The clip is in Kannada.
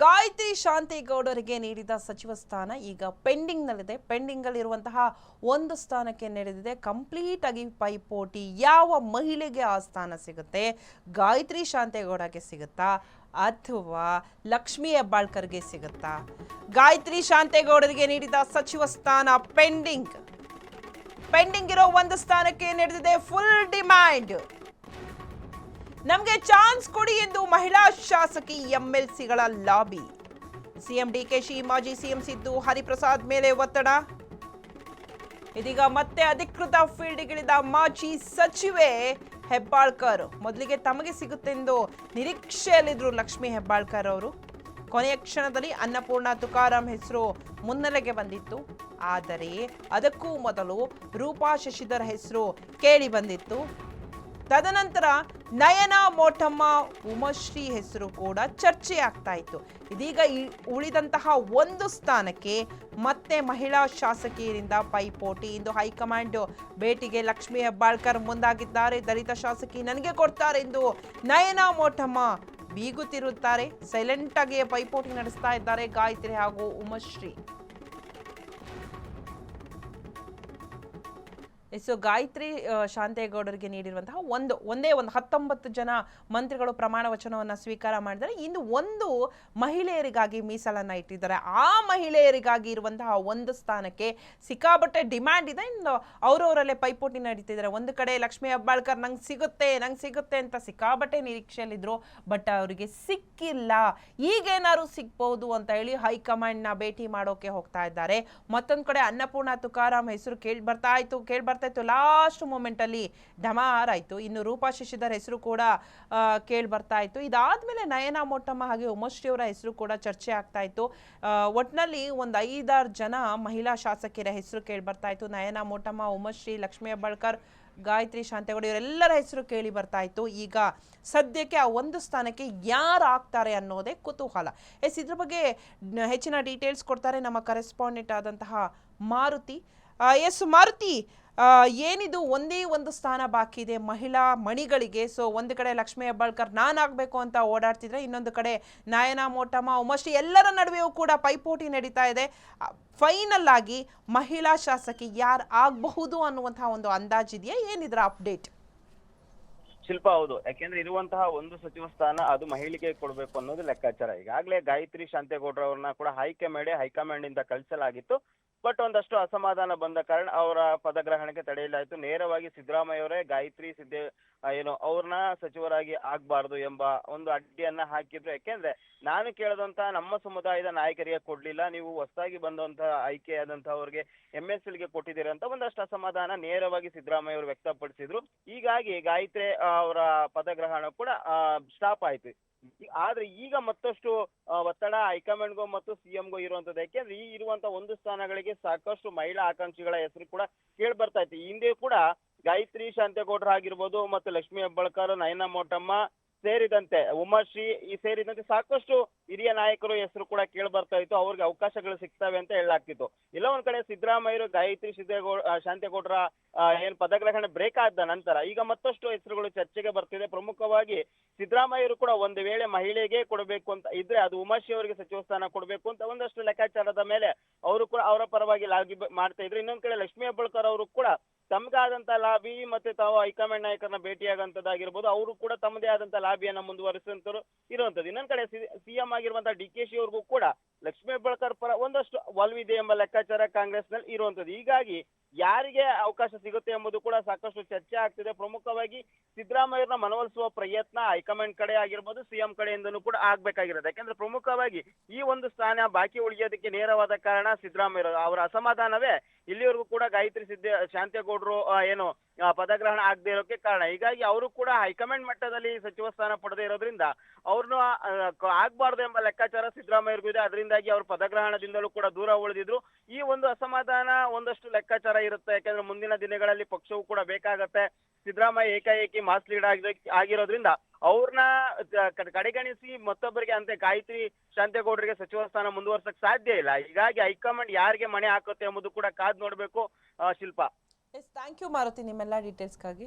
ಗಾಯತ್ರಿ ಶಾಂತೇಗೌಡರಿಗೆ ನೀಡಿದ ಸಚಿವ ಸ್ಥಾನ ಈಗ ಪೆಂಡಿಂಗ್ನಲ್ಲಿದೆ. ಪೆಂಡಿಂಗಲ್ಲಿರುವಂತಹ ಒಂದು ಸ್ಥಾನಕ್ಕೆ ನಡೆದಿದೆ ಕಂಪ್ಲೀಟ್ ಆಗಿ ಪೈಪೋಟಿ. ಯಾವ ಮಹಿಳೆಗೆ ಆ ಸ್ಥಾನ ಸಿಗುತ್ತೆ? ಗಾಯತ್ರಿ ಶಾಂತೇಗೌಡಗೆ ಸಿಗುತ್ತಾ ಅಥವಾ ಲಕ್ಷ್ಮೀ ಹೆಬ್ಬಾಳ್ಕರ್ಗೆ ಸಿಗುತ್ತಾ? ಗಾಯತ್ರಿ ಶಾಂತೇಗೌಡರಿಗೆ ನೀಡಿದ ಸಚಿವ ಸ್ಥಾನ ಪೆಂಡಿಂಗ್ ಇರೋ ಒಂದು ಸ್ಥಾನಕ್ಕೆ ನಡೆದಿದೆ ಫುಲ್ ಡಿಮ್ಯಾಂಡ್. ನಮಗೆ ಚಾನ್ಸ್ ಕೊಡಿ ಎಂದು ಮಹಿಳಾ ಶಾಸಕಿ ಎಂಎಲ್ಸಿಗಳ ಲಾಬಿ. ಸಿಎಂ ಡಿಕೆಶಿ, ಮಾಜಿ ಸಿಎಂ ಸಿದ್ದು ಹರಿಪ್ರಸಾದ್ ಮೇಲೆ ಒತ್ತಡ. ಇದೀಗ ಮತ್ತೆ ಅಧಿಕೃತ ಫೀಲ್ಡ್ಗಿಳಿದ ಮಾಜಿ ಸಚಿವೆ ಹೆಬ್ಬಾಳ್ಕರ್. ಮೊದಲಿಗೆ ತಮಗೆ ಸಿಗುತ್ತೆಂದು ನಿರೀಕ್ಷೆಯಲ್ಲಿದ್ರು ಲಕ್ಷ್ಮೀ ಹೆಬ್ಬಾಳ್ಕರ್ ಅವರು. ಕೊನೆಯ ಕ್ಷಣದಲ್ಲಿ ಅನ್ನಪೂರ್ಣ ತುಕಾರಾಂ ಹೆಸರು ಮುನ್ನೆಲೆಗೆ ಬಂದಿತ್ತು. ಆದರೆ ಅದಕ್ಕೂ ಮೊದಲು ರೂಪಾ ಶಶಿಧರ್ ಹೆಸರು ಕೇಳಿ ಬಂದಿತ್ತು. ತದನಂತರ ನಯನ ಮೋಟಮ್ಮ, ಉಮಾಶ್ರೀ ಹೆಸರು ಕೂಡ ಚರ್ಚೆ ಆಗ್ತಾ ಇತ್ತು. ಇದೀಗ ಉಳಿದಂತಹ ಒಂದು ಸ್ಥಾನಕ್ಕೆ ಮತ್ತೆ ಮಹಿಳಾ ಶಾಸಕಿಯರಿಂದ ಪೈಪೋಟಿ. ಇಂದು ಹೈಕಮಾಂಡ್ ಭೇಟಿಗೆ ಲಕ್ಷ್ಮೀ ಹೆಬ್ಬಾಳ್ಕರ್ ಮುಂದಾಗಿದ್ದಾರೆ. ದಲಿತ ಶಾಸಕಿ ನನಗೆ ಕೊಡ್ತಾರೆ ಎಂದು ನಯನ ಮೋಟಮ್ಮ ಬೀಗುತ್ತಿರುತ್ತಾರೆ. ಸೈಲೆಂಟ್ ಆಗಿ ಪೈಪೋಟಿ ನಡೆಸ್ತಾ ಇದ್ದಾರೆ ಗಾಯತ್ರಿ ಹಾಗೂ ಉಮಾಶ್ರೀ. ಸೊ ಗಾಯತ್ರಿ ಶಾಂತೇಗೌಡರಿಗೆ ನೀಡಿರುವಂತಹ ಒಂದೇ 19 ಜನ ಮಂತ್ರಿಗಳು ಪ್ರಮಾಣ ವಚನವನ್ನು ಸ್ವೀಕಾರ ಮಾಡಿದರೆ. ಇನ್ನು ಒಂದು ಮಹಿಳೆಯರಿಗಾಗಿ ಮೀಸಲನ್ನ ಇಟ್ಟಿದ್ದಾರೆ. ಆ ಮಹಿಳೆಯರಿಗಾಗಿ ಇರುವಂತಹ ಒಂದು ಸ್ಥಾನಕ್ಕೆ ಸಿಕ್ಕಾಪಟ್ಟೆ ಡಿಮ್ಯಾಂಡ್ ಇದೆ. ಇನ್ನು ಅವರವರಲ್ಲೇ ಪೈಪೋಟಿ ನಡೀತಿದ್ದಾರೆ. ಒಂದು ಕಡೆ ಲಕ್ಷ್ಮೀ ಹೆಬ್ಬಾಳ್ಕರ್ ನಂಗೆ ಸಿಗುತ್ತೆ ಅಂತ ಸಿಕ್ಕಾಪಟ್ಟೆ ನಿರೀಕ್ಷೆಯಲ್ಲಿದ್ರು. ಬಟ್ ಅವರಿಗೆ ಸಿಕ್ಕಿಲ್ಲ. ಈಗೇನಾದ್ರು ಸಿಗ್ಬಹುದು ಅಂತ ಹೇಳಿ ಹೈಕಮಾಂಡ್ನ ಭೇಟಿ ಮಾಡೋಕೆ ಹೋಗ್ತಾ ಇದ್ದಾರೆ. ಮತ್ತೊಂದು ಕಡೆ ಅನ್ನಪೂರ್ಣ ತುಕಾರಾಂ ಹೆಸರು ಕೇಳಿ ಬರ್ತಾ ಇತ್ತು. ಲಾಸ್ಟ್ ಮೂಮೆಂಟ್ ಅಲ್ಲಿ ಢಮಾರ್ ಆಯ್ತು. ಇನ್ನು ರೂಪಾ ಶಶಿಧರ್ ಹೆಸರು ಕೂಡ ಕೇಳಿ ಬರ್ತಾ ಇತ್ತು. ಇದಾದ್ಮೇಲೆ ನಯನ ಮೋಟಮ್ಮ ಹಾಗೆ ಉಮಾಶ್ರೀ ಅವರ ಹೆಸರು ಕೂಡ ಚರ್ಚೆ ಆಗ್ತಾ ಇತ್ತು. ಒಟ್ನಲ್ಲಿ ಒಂದು 5-6 ಜನ ಮಹಿಳಾ ಶಾಸಕಿಯರ ಹೆಸರು ಕೇಳಿ ಬರ್ತಾ ಇತ್ತು. ನಯನ ಮೋಟಮ್ಮ, ಉಮಾಶ್ರೀ, ಲಕ್ಷ್ಮೀ ಹೆಬ್ಬಾಳ್ಕರ್, ಗಾಯತ್ರಿ ಶಾಂತೇಗೌಡ ಇವರೆಲ್ಲರ ಹೆಸರು ಕೇಳಿ ಬರ್ತಾ ಇತ್ತು. ಈಗ ಸದ್ಯಕ್ಕೆ ಆ ಒಂದು ಸ್ಥಾನಕ್ಕೆ ಯಾರು ಆಗ್ತಾರೆ ಅನ್ನೋದೇ ಕುತೂಹಲ. ಇದ್ರ ಬಗ್ಗೆ ಹೆಚ್ಚಿನ ಡೀಟೇಲ್ಸ್ ಕೊಡ್ತಾರೆ ನಮ್ಮ ಕರೆಸ್ಪಾಂಡೆಂಟ್ ಆದಂತಹ ಮಾರುತಿ. ಮಾರುತಿ, ಏನಿದು ಒಂದೇ ಒಂದು ಸ್ಥಾನ ಬಾಕಿ ಇದೆ ಮಹಿಳಾ ಮಣಿಗಳಿಗೆ. ಸೊ ಒಂದು ಕಡೆ ಲಕ್ಷ್ಮೀ ಹೆಬ್ಬಾಳ್ಕರ್ ನಾನಾಗಬೇಕು ಅಂತ ಓಡಾಡ್ತಿದ್ರೆ, ಇನ್ನೊಂದು ಕಡೆ ನಯನ ಮೋಟಮ್ಮ, ಉಮಾಶ್ರೀ ಎಲ್ಲರ ನಡುವೆಯೂ ಕೂಡ ಪೈಪೋಟಿ ನಡೀತಾ ಇದೆ. ಫೈನಲ್ ಆಗಿ ಮಹಿಳಾ ಶಾಸಕಿ ಯಾರು ಆಗಬಹುದು ಅನ್ನುವಂತಹ ಒಂದು ಅಂದಾಜಿದೆಯಾ? ಏನಿದ್ರ ಅಪ್ಡೇಟ್? ಶಿಲ್ಪ, ಹೌದು. ಯಾಕೆಂದ್ರೆ ಇರುವಂತಹ ಒಂದು ಸಚಿವ ಸ್ಥಾನ ಅದು ಮಹಿಳೆಗೆ ಕೊಡಬೇಕು ಅನ್ನೋದು ಲೆಕ್ಕಾಚಾರ. ಈಗಾಗಲೇ ಗಾಯತ್ರಿ ಶಾಂತೇಗೌಡರವ್ರನ್ನ ಕೂಡ ಹೈಕಮಾಂಡ್ ಇಂದ ಕಳಿಸಲಾಗಿತ್ತು. ಬಟ್ ಒಂದಷ್ಟು ಅಸಮಾಧಾನ ಬಂದ ಕಾರಣ ಅವರ ಪದಗ್ರಹಣಕ್ಕೆ ತಡೆಯಲಾಯಿತು. ನೇರವಾಗಿ ಸಿದ್ದರಾಮಯ್ಯ ಅವರೇ ಗಾಯತ್ರಿ ಅವ್ರನ್ನ ಸಚಿವರಾಗಿ ಆಗ್ಬಾರ್ದು ಎಂಬ ಒಂದು ಅಡ್ಡಿಯನ್ನ ಹಾಕಿದ್ರು. ಯಾಕೆಂದ್ರೆ ನಾನು ಕೇಳದಂತಹ ನಮ್ಮ ಸಮುದಾಯದ ನಾಯಕರಿಗೆ ಕೊಡ್ಲಿಲ್ಲ, ನೀವು ಹೊಸದಾಗಿ ಬಂದಂತಹ ಆಯ್ಕೆಯಾದಂತಹವ್ರಿಗೆ MSLಗೆ ಕೊಟ್ಟಿದ್ದೀರಿ ಅಂತ ಒಂದಷ್ಟು ಅಸಮಾಧಾನ ನೇರವಾಗಿ ಸಿದ್ದರಾಮಯ್ಯ ಅವರು ವ್ಯಕ್ತಪಡಿಸಿದ್ರು. ಹೀಗಾಗಿ ಗಾಯತ್ರಿ ಅವರ ಪದಗ್ರಹಣ ಕೂಡ ಸ್ಟಾಪ್ ಆಯ್ತು. ಆದ್ರೆ ಈಗ ಮತ್ತಷ್ಟು ಒತ್ತಡ ಹೈಕಮಾಂಡ್ಗೂ ಮತ್ತು ಸಿಎಂಗೂ ಇರುವಂತದ್ದು. ಯಾಕೆಂದ್ರೆ ಈ ಇರುವಂತ ಒಂದು ಸ್ಥಾನಗಳಿಗೆ ಸಾಕಷ್ಟು ಮಹಿಳಾ ಆಕಾಂಕ್ಷಿಗಳ ಹೆಸರು ಕೂಡ ಕೇಳಿ ಬರ್ತಾ ಇತ್ತು. ಹಿಂದೆ ಕೂಡ ಗಾಯತ್ರಿ ಶಾಂತೇಗೌಡರು ಆಗಿರ್ಬೋದು, ಮತ್ತು ಲಕ್ಷ್ಮೀ ಹೆಬ್ಬಾಳ್ಕರ್, ನಯನ ಮೋಟಮ್ಮ ಸೇರಿದಂತೆ ಉಮಾಶ್ರೀ ಸೇರಿದಂತೆ ಸಾಕಷ್ಟು ಹಿರಿಯ ನಾಯಕರು ಹೆಸರು ಕೂಡ ಕೇಳಿ ಬರ್ತಾ ಇತ್ತು. ಅವ್ರಿಗೆ ಅವಕಾಶಗಳು ಸಿಗ್ತವೆ ಅಂತ ಹೇಳಲಾಗ್ತಿತ್ತು. ಇಲ್ಲ ಒಂದ್ ಕಡೆ ಸಿದ್ದರಾಮಯ್ಯರು ಗಾಯತ್ರಿ ಶಾಂತೇಗೌಡರ ಏನ್ ಪದಗ್ರಹಣ ಬ್ರೇಕ್ ಆದ ನಂತರ ಈಗ ಮತ್ತಷ್ಟು ಹೆಸರುಗಳು ಚರ್ಚೆಗೆ ಬರ್ತಿದೆ. ಪ್ರಮುಖವಾಗಿ ಸಿದ್ದರಾಮಯ್ಯರು ಕೂಡ ಒಂದು ವೇಳೆ ಮಹಿಳೆಗೆ ಕೊಡಬೇಕು ಅಂತ ಇದ್ರೆ ಅದು ಉಮಾಶ್ರೀ ಅವರಿಗೆ ಸಚಿವ ಸ್ಥಾನ ಕೊಡಬೇಕು ಅಂತ ಒಂದಷ್ಟು ಲೆಕ್ಕಾಚಾರದ ಮೇಲೆ ಅವರು ಕೂಡ ಅವರ ಪರವಾಗಿ ಲಾಬಿ ಮಾಡ್ತಾ ಇದ್ರು. ಇನ್ನೊಂದ್ ಕಡೆ ಲಕ್ಷ್ಮೀ ಹೆಬ್ಬಾಳ್ಕರ್ ಅವರು ಕೂಡ ತಮಗಾದಂತ ಲಾಬಿ ಮತ್ತೆ ತಾವು ಹೈಕಮಾಂಡ್ ನಾಯಕರನ್ನ ಭೇಟಿಯಾಗಂತದ್ದಾಗಿರ್ಬೋದು, ಅವರು ಕೂಡ ತಮ್ಮದೇ ಆದಂತ ಲಾಬಿಯನ್ನ ಮುಂದುವರಿಸುವಂತರು ಇರುವಂತದ್ದು. ಇನ್ನೊಂದ್ ಕಡೆ ಸಿಎಂ ಆಗಿರುವಂತಹ ಡಿಕೆಶಿ ಅವ್ರಿಗೂ ಕೂಡ ಲಕ್ಷ್ಮೀ ಹೆಬ್ಬಾಳ್ಕರ್ ಪರ ಒಂದಷ್ಟು ಒಲವಿದೆ ಎಂಬ ಲೆಕ್ಕಾಚಾರ ಕಾಂಗ್ರೆಸ್ ನಲ್ಲಿ ಇರುವಂತದ್ದು. ಹೀಗಾಗಿ ಯಾರಿಗೆ ಅವಕಾಶ ಸಿಗುತ್ತೆ ಎಂಬುದು ಕೂಡ ಸಾಕಷ್ಟು ಚರ್ಚೆ ಆಗ್ತಿದೆ. ಪ್ರಮುಖವಾಗಿ ಸಿದ್ದರಾಮಯ್ಯರನ್ನ ಮನವೊಲಿಸುವ ಪ್ರಯತ್ನ ಹೈಕಮಾಂಡ್ ಕಡೆ ಆಗಿರ್ಬೋದು, ಸಿಎಂ ಕಡೆಯಿಂದನೂ ಕೂಡ ಆಗ್ಬೇಕಾಗಿರೋದು. ಯಾಕಂದ್ರೆ ಪ್ರಮುಖವಾಗಿ ಈ ಒಂದು ಸ್ಥಾನ ಬಾಕಿ ಉಳಿಯೋದಕ್ಕೆ ನೇರವಾದ ಕಾರಣ ಸಿದ್ದರಾಮಯ್ಯ ಅವರ ಅಸಮಾಧಾನವೇ ಇಲ್ಲಿವರೆಗೂ ಕೂಡ ಗಾಯತ್ರಿ ಶಾಂತೇಗೌಡರು ಏನು ಪದಗ್ರಹಣ ಆಗದೆ ಇರೋಕೆ ಕಾರಣ. ಹೀಗಾಗಿ ಅವರು ಕೂಡ ಹೈಕಮಾಂಡ್ ಮಟ್ಟದಲ್ಲಿ ಸಚಿವ ಸ್ಥಾನ ಪಡೆದೇ ಇರೋದ್ರಿಂದ ಅವ್ರನ್ನು ಆಗ್ಬಾರ್ದು ಎಂಬ ಲೆಕ್ಕಾಚಾರ ಸಿದ್ದರಾಮಯ್ಯರಿಗೂ ಇದೆ. ಅದರಿಂದಾಗಿ ಅವ್ರ ಪದಗ್ರಹಣದಿಂದಲೂ ಕೂಡ ದೂರ ಉಳಿದಿದ್ರು. ಈ ಒಂದು ಅಸಮಾಧಾನ ಒಂದಷ್ಟು ಲೆಕ್ಕಾಚಾರ ಇರುತ್ತೆ. ಯಾಕಂದ್ರೆ ಮುಂದಿನ ದಿನಗಳಲ್ಲಿ ಪಕ್ಷವೂ ಕೂಡ ಬೇಕಾಗತ್ತೆ. ಸಿದ್ದರಾಮಯ್ಯ ಏಕಾಏಕಿ ಮಾಸ್ ಲೀಡ್ ಆಗಿರೋದ್ರಿಂದ ಅವ್ರನ್ನ ಕಡೆಗಣಿಸಿ ಮತ್ತೊಬ್ಬರಿಗೆ ಅಂತ ಗಾಯತ್ರಿ ಶಾಂತೇಗೌಡರಿಗೆ ಸಚಿವ ಸ್ಥಾನ ಮುಂದುವರ್ಸಕ್ ಸಾಧ್ಯ ಇಲ್ಲ. ಹೀಗಾಗಿ ಹೈಕಮಾಂಡ್ ಯಾರಿಗೆ ಮಣೆ ಹಾಕುತ್ತೆ ಎಂಬುದು ಕೂಡ ಕಾದ್ ನೋಡ್ಬೇಕು. ಶಿಲ್ಪ, ಥ್ಯಾಂಕ್ ಯು ಮಾರುತಿ ನಿಮ್ಮೆಲ್ಲ ಡೀಟೇಲ್ಸ್ಗಾಗಿ.